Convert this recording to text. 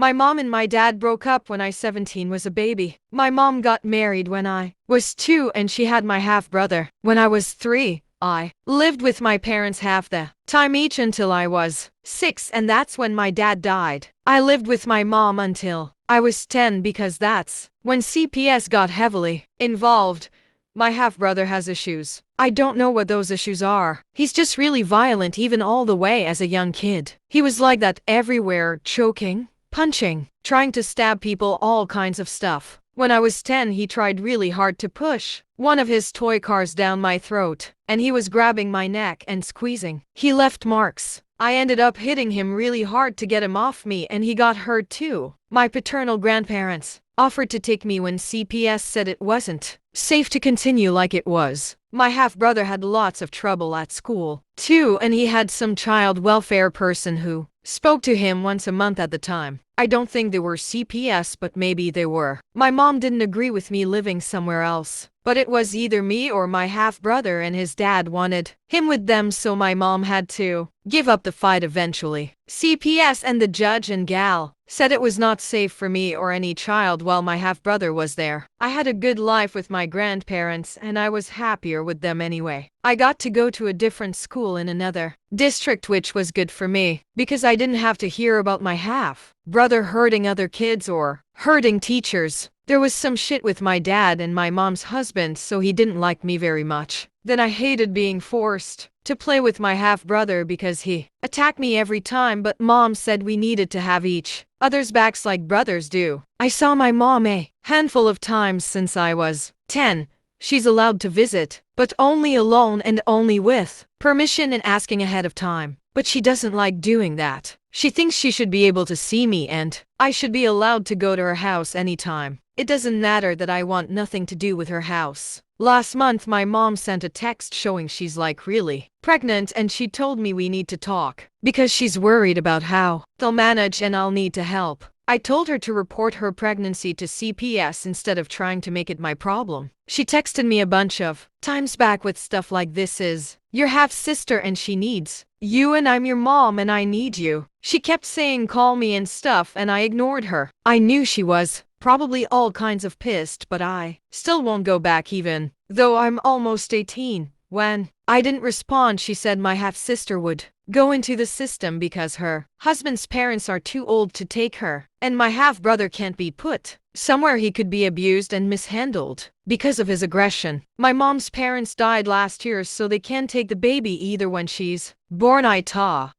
My mom and my dad broke up when I 17 was a baby. My mom got married when I was 2 and she had my half-brother. When I was 3, I lived with my parents half the time each until I was 6, and that's when my dad died. I lived with my mom until I was 10 because that's when CPS got heavily involved. My half-brother has issues. I don't know what those issues are. He's just really violent even all the way as a young kid. He was like that everywhere, choking, punching, trying to stab people, all kinds of stuff. When I was 10, he tried really hard to push one of his toy cars down my throat, and he was grabbing my neck and squeezing. He left marks. I ended up hitting him really hard to get him off me, and he got hurt too. My paternal grandparents offered to take me when CPS said it wasn't safe to continue like it was. My half-brother had lots of trouble at school too, and he had some child welfare person who spoke to him once a month at the time. I don't think they were CPS, but maybe they were. My mom didn't agree with me living somewhere else, but it was either me or my half-brother, and his dad wanted him with them, so my mom had to give up the fight eventually. CPS and the judge and gal said it was not safe for me or any child while my half-brother was there. I had a good life with my grandparents and I was happier with them anyway. I got to go to a different school in another district, which was good for me because I didn't have to hear about my half-brother hurting other kids or hurting teachers. There was some shit with my dad and my mom's husband, so he didn't like me very much. Then I hated being forced to play with my half-brother because he attacked me every time, but mom said we needed to have each other's backs like brothers do. I saw my mom a handful of times since I was 10. She's allowed to visit, but only alone and only with permission and asking ahead of time. But she doesn't like doing that. She thinks she should be able to see me and I should be allowed to go to her house anytime. It doesn't matter that I want nothing to do with her house. Last month my mom sent a text showing she's like really pregnant, and she told me we need to talk because she's worried about how they'll manage and I'll need to help. I told her to report her pregnancy to CPS instead of trying to make it my problem. She texted me a bunch of times back with stuff like, "This is your half-sister and she needs you, and I'm your mom and I need you." She kept saying call me and stuff, and I ignored her. I knew she was probably all kinds of pissed, but I still won't go back even though I'm almost 18. When I didn't respond, she said my half-sister would go into the system because her husband's parents are too old to take her, and my half-brother can't be put somewhere he could be abused and mishandled because of his aggression. My mom's parents died last year, so they can't take the baby either when she's born. AITAH.